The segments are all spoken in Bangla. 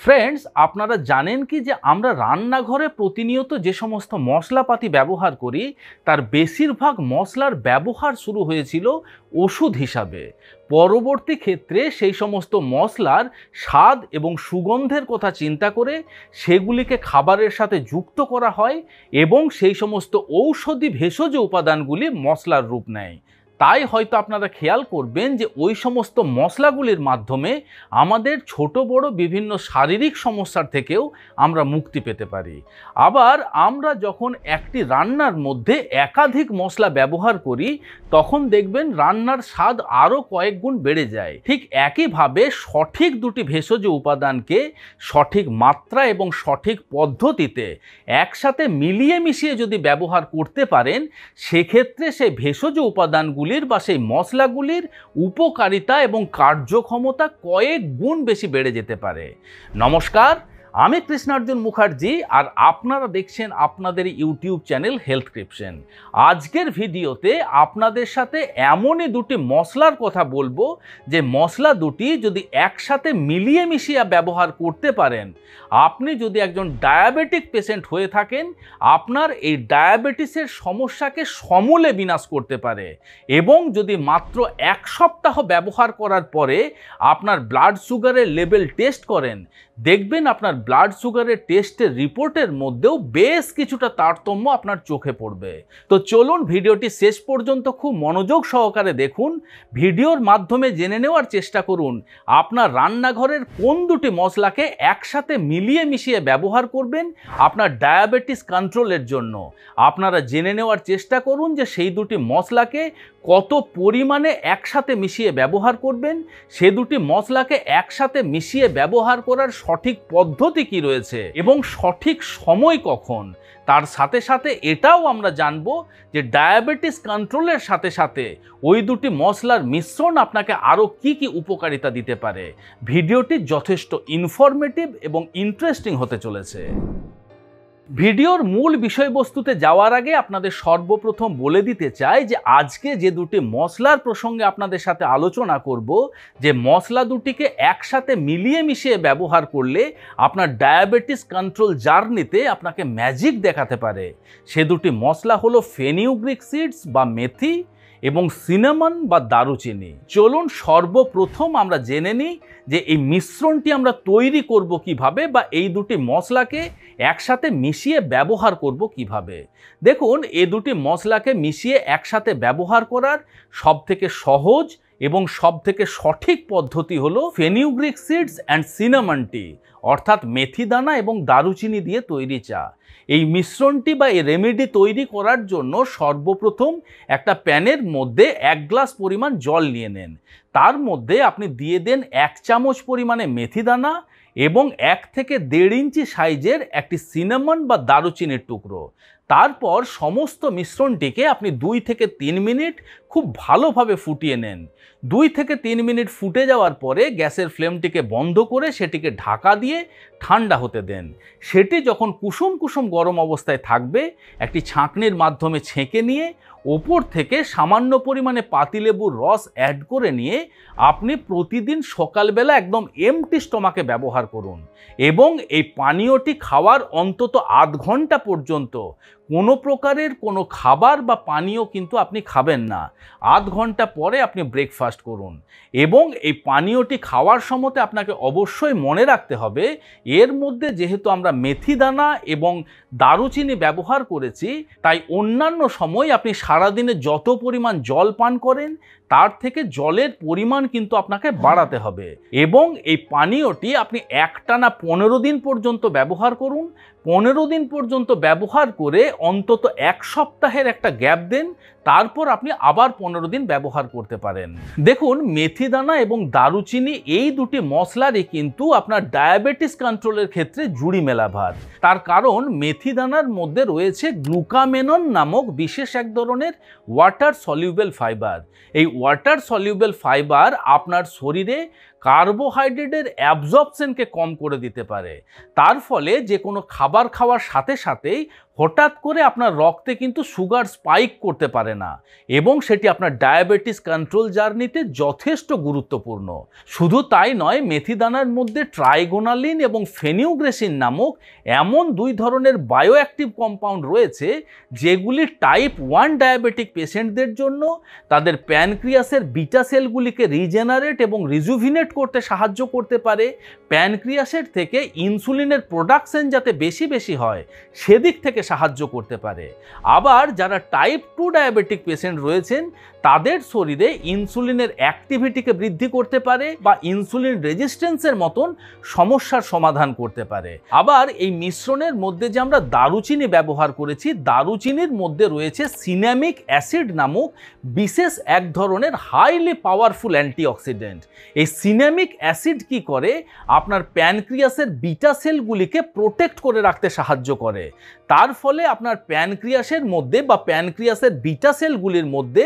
ফ্রেন্ডস, আপনারা জানেন কি যে আমরা রান্নাঘরে প্রতিনিয়ত যে সমস্ত মশলাপাতি ব্যবহার করি তার বেশিরভাগ মশলার ব্যবহার শুরু হয়েছিল ওষুধ হিসাবে। পরবর্তী ক্ষেত্রে সেই সমস্ত মশলার স্বাদ এবং সুগন্ধের কথা চিন্তা করে সেগুলিকে খাবারের সাথে যুক্ত করা হয় এবং সেই সমস্ত ঔষধি ভেষজ উপাদানগুলি মশলার রূপ নেয়। তাই হয়তো আপনারা খেয়াল করবেন যে ওই সমস্ত মশলাগুলির মাধ্যমে আমাদের ছোট বড় বিভিন্ন শারীরিক সমস্যার থেকেও আমরা মুক্তি পেতে পারি। আবার আমরা যখন একটি রান্নার মধ্যে একাধিক মশলা ব্যবহার করি তখন দেখবেন রান্নার স্বাদ আরও কয়েক গুণ বেড়ে যায়। ঠিক একইভাবে সঠিক দুটি ভেষজ উপাদানকে সঠিক মাত্রা এবং সঠিক পদ্ধতিতে একসাথে মিলিয়ে মিশিয়ে যদি ব্যবহার করতে পারেন সেক্ষেত্রে সেই ভেষজ উপাদানগুলি বা সেই মশলাগুলির উপকারিতা এবং কার্যক্ষমতা কয়েক গুণ বেশি বেড়ে যেতে পারে। নমস্কার, আমি কৃষ্ণার্জুন মুখার্জি আর আপনারা দেখছেন আপনাদের ইউটিউব চ্যানেল হেলথক্রিপশন। আজকের ভিডিওতে আপনাদের সাথে এমনই দুটি মশলার কথা বলবো যে মশলা দুটি যদি একসাথে মিলিয়ে মিশিয়ে ব্যবহার করতে পারেন, আপনি যদি একজন ডায়াবেটিক পেশেন্ট হয়ে থাকেন আপনার এই ডায়াবেটিসের সমস্যাকে সমূলে বিনাশ করতে পারে এবং যদি মাত্র এক সপ্তাহ ব্যবহার করার পরে আপনার ব্লাড সুগারের লেভেল টেস্ট করেন দেখবেন আপনার ব্লাড সুগারের টেস্টের রিপোর্টের মধ্যেও বেশ কিছুটা তারতম্য আপনার চোখে পড়বে। তো চলুন ভিডিওটি শেষ পর্যন্ত খুব মনোযোগ সহকারে দেখুন। ভিডিওর মাধ্যমে জেনে নেওয়ার চেষ্টা করুন আপনার রান্নাঘরের কোন দুটি মশলাকে একসাথে মিলিয়ে মিশিয়ে ব্যবহার করবেন আপনার ডায়াবেটিস কন্ট্রোলের জন্য। আপনারা জেনে নেওয়ার চেষ্টা করুন যে সেই দুটি মশলাকে কত পরিমাণে একসাথে মিশিয়ে ব্যবহার করবেন, সে দুটি মশলাকে একসাথে মিশিয়ে ব্যবহার করার সঠিক পদ্ধতি কি রয়েছে এবং সঠিক সময় কখন। তার সাথে সাথে এটাও আমরা জানবো যে ডায়াবেটিস কন্ট্রোলের সাথে সাথে ওই দুটি মশলার মিশ্রণ আপনাকে আরও কি কি উপকারিতা দিতে পারে। ভিডিওটি যথেষ্ট ইনফরমেটিভ এবং ইন্টারেস্টিং হতে চলেছে। ভিডিওর মূল বিষয়বস্তুতে যাওয়ার আগে আপনাদের সর্বপ্রথম বলে দিতে চাই যে আজকে যে দুটি মশলার প্রসঙ্গে আপনাদের সাথে আলোচনা করব, যে মশলা দুটিকে একসাথে মিলিয়ে মিশিয়ে ব্যবহার করলে আপনার ডায়াবেটিস কন্ট্রোল জার্নিতে আপনাকে ম্যাজিক দেখাতে পারে, সে দুটি মশলা হলো ফেনিগ্রিক সিডস বা মেথি এবং সিনামন বা দারুচিনি। চলুন সর্বপ্রথম আমরা জেনে নিই যে এই মিশ্রণটি আমরা তৈরি করব কিভাবে বা এই দুটি মশলাকে একসাথে মিশিয়ে ব্যবহার করব কিভাবে। দেখুন, এই দুটি মশলাকে মিশিয়ে একসাথে ব্যবহার করার সবথেকে সহজ এবং সবথেকে সঠিক পদ্ধতি হলো ফেনিগ্রিক সিডস অ্যান্ড সিনামন টি, অর্থাৎ মেথি দানা এবং দারুচিনি দিয়ে তৈরি চা। এই মিশ্রণটি বা এই রেমেডি তৈরি করার জন্য সর্বপ্রথম একটা প্যানের মধ্যে 1 গ্লাস পরিমাণ জল নিয়ে নেন। তার মধ্যে আপনি দিয়ে দেন 1 চামচ পরিমাণে মেথি দানা এবং 1 থেকে 1.5 ইঞ্চি সাইজের একটি সিনামন বা দারুচিনির টুকরো। তারপর সমস্ত মিশ্রণটিকে আপনি 2 থেকে 3 মিনিট খুব ভালোভাবে ফুটিয়ে নেন। 2 থেকে 3 মিনিট ফুটে যাওয়ার পরে গ্যাসের ফ্লেমটিকে বন্ধ করে সেটিকে ঢাকা দিয়ে ঠান্ডা হতে দেন। সেটি যখন কুসুম কুসুম গরম অবস্থায় থাকবে একটি ছাঁকনির মাধ্যমে ছেঁকে নিয়ে ওপর থেকে সামান্য পরিমাণে পাতিলেবুর রস অ্যাড করে নিয়ে আপনি প্রতিদিন সকালবেলা একদম এমটি স্টমাকে ব্যবহার করুন এবং এই পানীয়টি খাওয়ার অন্তত আধ ঘন্টা পর্যন্ত কোনো প্রকারের কোনো খাবার বা পানীয় কিন্তু আপনি খাবেন না। আধ ঘন্টা পরে আপনি ব্রেকফাস্ট করুন এবং এই পানীয়টি খাওয়ার সময়তে আপনাকে অবশ্যই মনে রাখতে হবে এর মধ্যে যেহেতু আমরা মেথি দানা এবং দারুচিনি ব্যবহার করেছি তাই অন্যান্য সময় আপনি সারাদিনে যত পরিমাণ জল পান করেন তার থেকে জলের পরিমাণ কিন্তু আপনাকে বাড়াতে হবে এবং এই পানীয়টি আপনি একটানা 15 দিন পর্যন্ত ব্যবহার করুন। 15 দিন পর্যন্ত ব্যবহার করে অন্তত 1 সপ্তাহের একটা গ্যাপ দেন, তারপর আপনি আবার 15 দিন ব্যবহার করতে পারেন। দেখুন, মেথি দানা এবং দারুচিনি এই দুটি মশলারই কিন্তু আপনার ডায়াবেটিস কন্ট্রোলের ক্ষেত্রে জুড়ি মেলা ভার। তার কারণ মেথি দানার মধ্যে রয়েছে গ্লুকামেনন নামক বিশেষ এক ধরনের ওয়াটার সলিউবেল ফাইবার। এই ওয়াটার সলিউবেল ফাইবার আপনার শরীরে কার্বোহাইড্রেটের অ্যাবজর্পশনকে কম করে দিতে পারে। তার ফলে যে কোনো খাবার খাওয়ার সাথে সাথেই হঠাৎ করে আপনার রক্তে কিন্তু সুগার স্পাইক করতে পারে না, এবং সেটি আপনার ডায়াবেটিস কন্ট্রোল জার্নিতে যথেষ্ট গুরুত্বপূর্ণ। শুধু তাই নয়, মেথি দানার মধ্যে ট্রাইগোনালিন এবং ফেনিউগ্রেসিন নামক এমন দুই ধরনের বায়োঅ্যাক্টিভ কম্পাউন্ড রয়েছে যেগুলি টাইপ 1 ডায়াবেটিক পেশেন্টদের জন্য তাদের প্যানক্রিয়াসের বিটা সেলগুলিকে রিজেনারেট এবং রিজুভিনেট করতে সাহায্য করতে পারে, প্যানক্রিয়াসের থেকে ইনসুলিনের প্রোডাকশন যাতে বেশি বেশি হয় সেদিক থেকে সাহায্য করতে পারে। আবার যারা টাইপ 2 ডায়াবেটিক পেশেন্ট রয়েছেন তাদের শরীরে ইনসুলিনের অ্যাক্টিভিটিকে বৃদ্ধি করতে পারে বা ইনসুলিন রেজিস্ট্যান্সের মতন সমস্যার সমাধান করতে পারে। আবার এই মিশ্রণের মধ্যে যে আমরা দারুচিনি ব্যবহার করেছি, দারুচিনির মধ্যে রয়েছে সিনামিক অ্যাসিড নামক বিশেষ এক ধরনের হাইলি পাওয়ারফুল অ্যান্টিঅক্সিডেন্ট। এই সিনামিক অ্যাসিড কি করে, আপনার প্যানক্রিয়াসের বিটা সেলগুলিকে প্রোটেক্ট করে রাখতে সাহায্য করে। তার ফলে আপনার প্যানক্রিয়াসের মধ্যে বা প্যানক্রিয়াসের বিটা সেলগুলির মধ্যে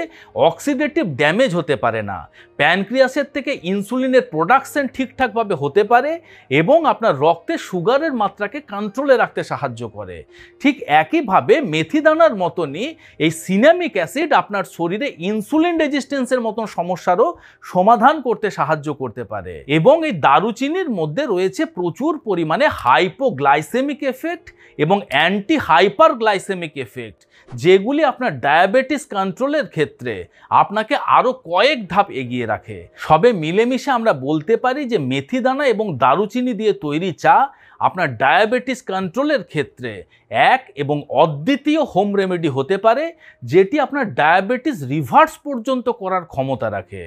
অক্সিডেটিভ ড্যামেজ হতে পারে না, প্যানক্রিয়াসের থেকে ইনসুলিনের প্রোডাকশন ঠিকঠাকভাবে হতে পারে এবং আপনার রক্তে সুগারের মাত্রাকে কন্ট্রোলে রাখতে সাহায্য করে। ঠিক একইভাবে মেথি দানার মতনই এই সিনামিক অ্যাসিড আপনার শরীরে ইনসুলিন রেজিস্ট্যান্সের মতন সমস্যারও সমাধান করতে সাহায্য করতে পারে। এবং এই দারুচিনির মধ্যে রয়েছে প্রচুর পরিমাণে হাইপোগ্লাইসেমিক এফেক্ট এবং অ্যান্টি হাইপারগ্লাইসেমিক এফেক্ট, যেগুলি আপনার ডায়াবেটিস কন্ট্রোলের ক্ষেত্রে আপনাকে আরও কয়েক ধাপ এগিয়ে রাখে। সবে মিলেমিশে আমরা বলতে পারি যে মেথি দানা এবং দারুচিনি দিয়ে তৈরি চা আপনার ডায়াবেটিস কন্ট্রোলের ক্ষেত্রে এক এবং অদ্বিতীয় হোম রেমেডি হতে পারে, যেটি আপনার ডায়াবেটিস রিভার্স পর্যন্ত করার ক্ষমতা রাখে।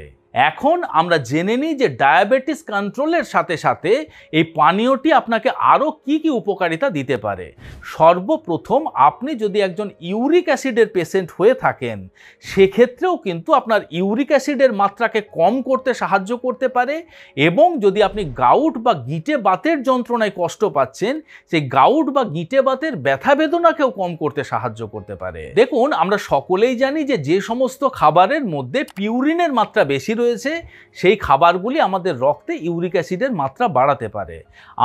এখন আমরা জেনে নিই যে ডায়াবেটিস কন্ট্রোলের সাথে সাথে এই পানীয়টি আপনাকে আরও কি কি উপকারিতা দিতে পারে। সর্বপ্রথম, আপনি যদি একজন ইউরিক অ্যাসিডের পেশেন্ট হয়ে থাকেন সেক্ষেত্রেও কিন্তু আপনার ইউরিক অ্যাসিডের মাত্রাকে কম করতে সাহায্য করতে পারে, এবং যদি আপনি গাউট বা গিটে বাতের যন্ত্রণায় কষ্ট পাচ্ছেন সেই গাউট বা গিটে বাতের ব্যথা বেদনাকেও কম করতে সাহায্য করতে পারে। দেখুন, আমরা সকলেই জানি যে যে সমস্ত খাবারের মধ্যে পিউরিনের মাত্রা বেশি রয়েছে সেই খাবারগুলি আমাদের রক্তে ইউরিক অ্যাসিডের মাত্রা বাড়াতে পারে।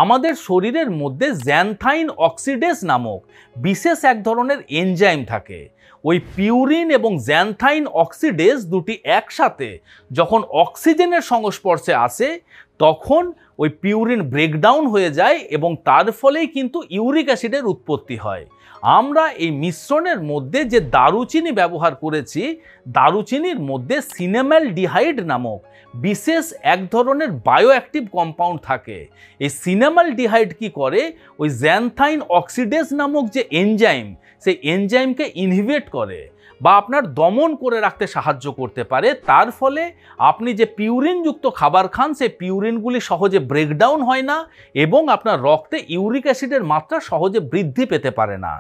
আমাদের শরীরের মধ্যে জ্যানথাইন অক্সিডেজ নামক বিশেষ এক ধরনের এনজাইম থাকে। ওই পিউরিন এবং জ্যানথাইন অক্সিডেজ দুটি একসাথে যখন অক্সিজেনের সংস্পর্শে আসে তখন ওই পিউরিন ব্রেকডাউন হয়ে যায় এবং তার ফলেই কিন্তু ইউরিক অ্যাসিডের উৎপত্তি হয়। আমরা এই মিশ্রণের মধ্যে যে দারুচিনি ব্যবহার করেছি, দারুচিনির মধ্যে সিনেমালডিহাইড নামক বিশেষ এক ধরনের বায়োঅ্যাক্টিভ কম্পাউন্ড থাকে। এই সিনেমালডিহাইড কি করে, ওই জ্যানথাইন অক্সিডেজ নামক যে এনজাইম সেই এনজাইমকে ইনহিবিট করে বা আপনার দমন করে রাখতে সাহায্য করতে পারে। তার ফলে আপনি যে পিউরিনযুক্ত খাবার খান সেই পিউরিনগুলি সহজে ব্রেকডাউন হয় না এবং আপনার রক্তে ইউরিক অ্যাসিডের মাত্রা সহজে বৃদ্ধি পেতে পারে না।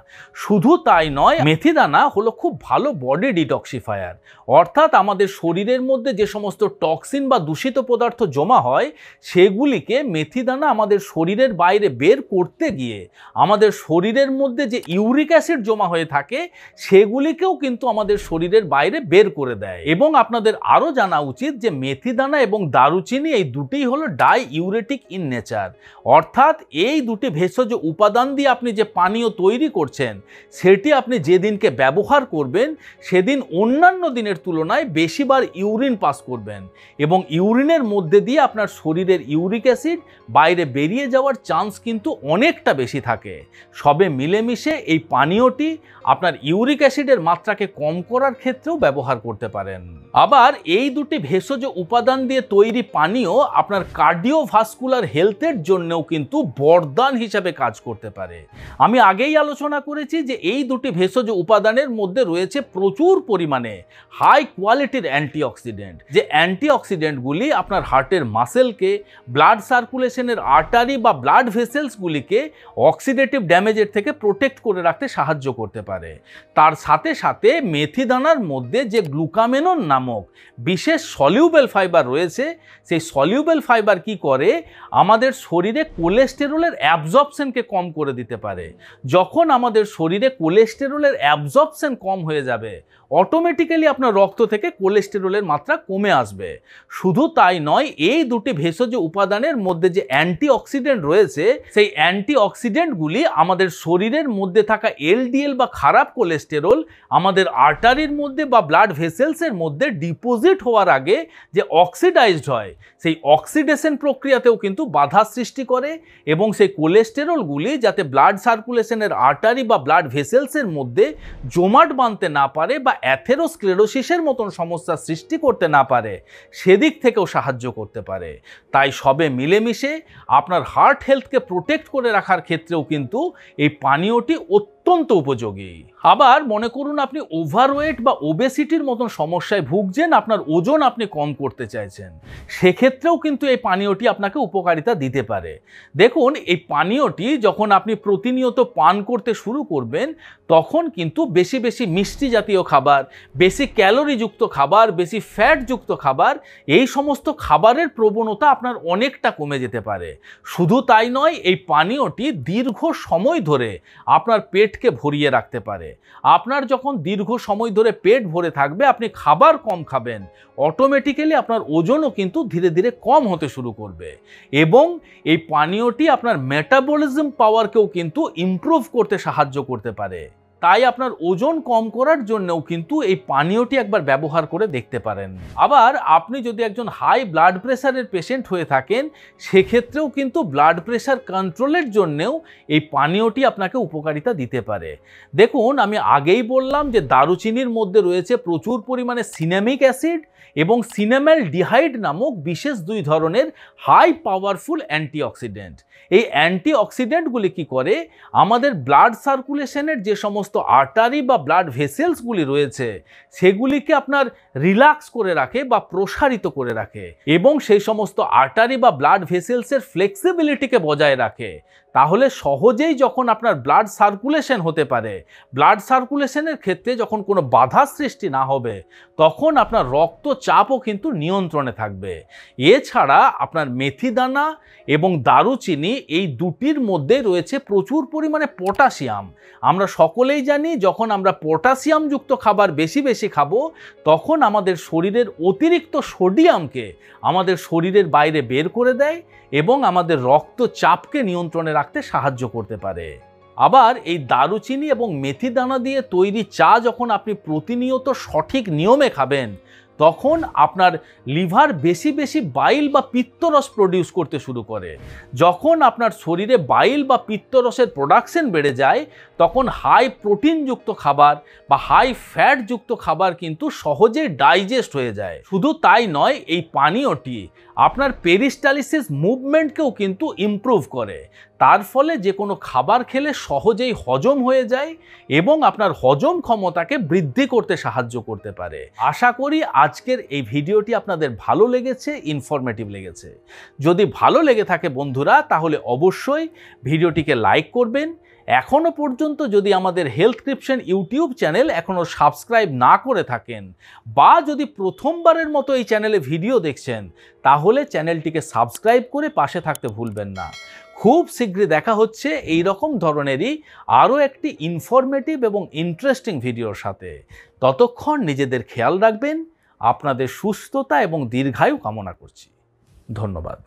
শুধু তাই নয়, মেথি দানা হলো খুব ভালো বডি ডিটক্সিফায়ার, অর্থাৎ আমাদের শরীরের মধ্যে যে সমস্ত টক্সিন বা দূষিত পদার্থ জমা হয় সেগুলিকে মেথি দানা আমাদের শরীরের বাইরে বের করতে গিয়ে আমাদের শরীরের মধ্যে যে ইউরিক অ্যাসিড জমা হয়ে থাকে সেগুলিকেও কিন্তু আমাদের শরীরের বাইরে বের করে দেয়। এবং আপনাদের আরও জানা উচিত যে মেথি দানা এবং দারুচিনি এই দুটিই হলো ডাই ইউরেটিক ইন নেচার, অর্থাৎ এই দুটি ভেষজ উপাদান দিয়ে আপনি যে পানীয় তৈরি করছেন সেটি আপনি যেদিনকে ব্যবহার করবেন সেদিন অন্যান্য দিনের তুলনায় বেশিবার ইউরিন পাস করবেন এবং ইউরিনের মধ্যে দিয়ে আপনার শরীরের ইউরিক অ্যাসিড বাইরে বেরিয়ে যাওয়ার চান্স কিন্তু অনেকটা বেশি থাকে। সবে মিলেমিশে এই পানীয়টি আপনার ইউরিক অ্যাসিডের মাত্রাকে কম করার ক্ষেত্রেও ব্যবহার করতে পারেন। আবার এই দুটি ভেষজ উপাদান দিয়ে তৈরি পানীয় আপনার কার্ডিওভাস্কুলার হেলথের জন্যও কিন্তু বরদান হিসাবে কাজ করতে পারে। আমি আগেই আলোচনা করেছি যে এই দুটি ভেষজ উপাদানের মধ্যে রয়েছে প্রচুর পরিমাণে হাই কোয়ালিটির অ্যান্টিঅক্সিডেন্ট, যে অ্যান্টিঅক্সিডেন্টগুলি আপনার হার্টের মাসেলকে, ব্লাড সার্কুলেশনের আর্টারি বা ব্লাড ভেসেলসগুলিকে অক্সিডেটিভ ড্যামেজের থেকে প্রোটেক্ট করে রাখতে সাহায্য করতে পারে। তার সাথে সাথে মেথি দানার মধ্যে যে গ্লুকামেনন নামক বিশেষ সলিউবেল ফাইবার রয়েছে। সেই সলিউবেল ফাইবার কি করে, আমাদের শরীরে কোলেস্টেরলের অ্যাবজর্পশনকে কম করে দিতে পারে। যখন আমাদের শরীরে কোলেস্টেরলের অ্যাবজর্পশন কম হয়ে যাবে, অটোমেটিক্যালি আপনার রক্ত থেকে কোলেস্টেরলের মাত্রা কমে আসবে। শুধু তাই নয়, এই দুটি ভেষজ উপাদানের মধ্যে যে অ্যান্টিঅক্সিডেন্ট রয়েছে, সেই অ্যান্টিঅক্সিডেন্টগুলি আমাদের শরীরের মধ্যে থাকা এলডিএল বা খারাপ কোলেস্টেরল আমাদের আর্টারির মধ্যে বা ব্লাড ভেসেলসের মধ্যে ডিপোজিট হওয়ার আগে যে অক্সিডাইজড হয়, সেই অক্সিডেশন প্রক্রিয়াতেও কিন্তু বাধা সৃষ্টি করে এবং সেই কোলেস্টেরলগুলি যাতে ব্লাড সার্কুলেশনের আর্টারি বা ব্লাড ভেসেলসের মধ্যে জমাট বাঁধতে না পারে বা অ্যাথেরোস্ক্লেরোসিসের মতন সমস্যা সৃষ্টি করতে না পারে, সেদিক থেকেও সাহায্য করতে পারে। তাই সবে মিলেমিশে আপনার হার্ট হেলথকে প্রোটেক্ট করে রাখার ক্ষেত্রেও কিন্তু এই পানীয়টি অত্যন্ত উপযোগী। আবার মনে করুন আপনি ওভারওয়েট বা ওবেসিটির মতন সমস্যায় ভুগছেন, আপনার ওজন আপনি কম করতে চাইছেন, সেক্ষেত্রেও কিন্তু এই পানীয়টি আপনাকে উপকারিতা দিতে পারে। দেখুন, এই পানীয়টি যখন আপনি প্রতিনিয়ত পান করতে শুরু করবেন, তখন কিন্তু বেশি বেশি মিষ্টি জাতীয় খাবার, বেশি ক্যালোরিযুক্ত খাবার, বেশি ফ্যাটযুক্ত খাবার, এই সমস্ত খাবারের প্রবণতা আপনার অনেকটা কমে যেতে পারে। শুধু তাই নয়, এই পানীয়টি দীর্ঘ সময় ধরে আপনার পেটকে ভরিয়ে রাখতে পারে। আপনার যখন দীর্ঘ সময় ধরে পেট ভরে থাকবে, আপনি খাবার কম খাবেন, অটোমেটিক্যালি আপনার ওজনও কিন্তু ধীরে ধীরে কম হতে শুরু করবে এবং এই পানীয়টি আপনার মেটাবলিজম পাওয়ারকেও কিন্তু ইমপ্রুভ করতে সাহায্য করতে পারে। তাই আপনার ওজন কম করার জন্যও কিন্তু এই পানীয়টি একবার ব্যবহার করে দেখতে পারেন। আবার আপনি যদি একজন হাই ব্লাড প্রেশারের পেশেন্ট হয়ে থাকেন, সেক্ষেত্রেও কিন্তু ব্লাড প্রেশার কন্ট্রোলের জন্যেও এই পানীয়টি আপনাকে উপকারিতা দিতে পারে। দেখুন, আমি আগেই বললাম যে দারুচিনির মধ্যে রয়েছে প্রচুর পরিমাণে সিনামিক অ্যাসিড এবং সিনামালডিহাইড নামক বিশেষ দুই ধরনের হাই পাওয়ারফুল অ্যান্টিঅক্সিডেন্ট। এই অ্যান্টিঅক্সিডেন্টগুলি কি করে, আমাদের ব্লাড সার্কুলেশনের যে সমস্ত আর্টারি বা ব্লাড ভেসেলসগুলি রয়েছে, সেগুলিকে আপনার রিল্যাক্স করে রাখে বা প্রসারিত করে রাখে এবং সেই সমস্ত আর্টারি বা ব্লাড ভেসেলসের ফ্লেক্সিবিলিটিকে বজায় রাখে। তাহলে সহজেই যখন আপনার ব্লাড সার্কুলেশন হতে পারে, ব্লাড সার্কুলেশনের ক্ষেত্রে যখন কোনো বাধা সৃষ্টি না হবে, তখন আপনার রক্তচাপও কিন্তু নিয়ন্ত্রণে থাকবে। এছাড়া আপনার মেথি দানা এবং দারুচিনি, এই দুটির মধ্যে রয়েছে প্রচুর পরিমাণে পটাশিয়াম। আমরা সকলেই জানি, যখন আমরা পটাশিয়ামযুক্ত খাবার বেশি বেশি খাবো, তখন আমাদের শরীরের অতিরিক্ত সোডিয়ামকে আমাদের শরীরের বাইরে বের করে দেয় এবং আমাদের রক্তচাপকে নিয়ন্ত্রণে রাখতে সাহায্য করতে পারে। আবার এই দারুচিনি এবং মেথি দানা দিয়ে তৈরি চা যখন আপনি প্রতিনিয়ত সঠিক নিয়মে খাবেন, তখন আপনার লিভার বেশি বেশি বাইল বা পিত্তরস প্রডিউস করতে শুরু করে। যখন আপনার শরীরে বাইল বা পিত্তরসের প্রোডাকশন বেড়ে যায়, তখন হাই প্রোটিনযুক্ত খাবার বা হাই ফ্যাটযুক্ত খাবার কিন্তু সহজেই ডাইজেস্ট হয়ে যায়। শুধু তাই নয়, এই পানীয়টি আপনার পেরিস্টালিসিস মুভমেন্টকেও কিন্তু ইমপ্রুভ করে। তার ফলে যে কোনো খাবার খেলে সহজেই হজম হয়ে যায় এবং আপনার হজম ক্ষমতাকে বৃদ্ধি করতে সাহায্য করতে পারে। আশা করি আজকের এই ভিডিওটি আপনাদের ভালো লেগেছে, ইনফরমেটিভ লেগেছে। যদি ভালো লেগে থাকে বন্ধুরা, তাহলে অবশ্যই ভিডিওটিকে লাইক করবেন। এখনও পর্যন্ত যদি আমাদের হেলথক্রিপশন ইউটিউব চ্যানেল এখনও সাবস্ক্রাইব না করে থাকেন, বা যদি প্রথমবারের মতো এই চ্যানেলে ভিডিও দেখছেন, তাহলে চ্যানেলটিকে সাবস্ক্রাইব করে পাশে থাকতে ভুলবেন না। খুব শীঘ্রই দেখা হচ্ছে এই রকম ধরনেরই আরও একটি ইনফরমেটিভ এবং ইন্টারেস্টিং ভিডিওর সাথে। ততক্ষণ নিজেদের খেয়াল রাখবেন। আপনাদের সুস্থতা এবং দীর্ঘায়ু কামনা করছি। ধন্যবাদ।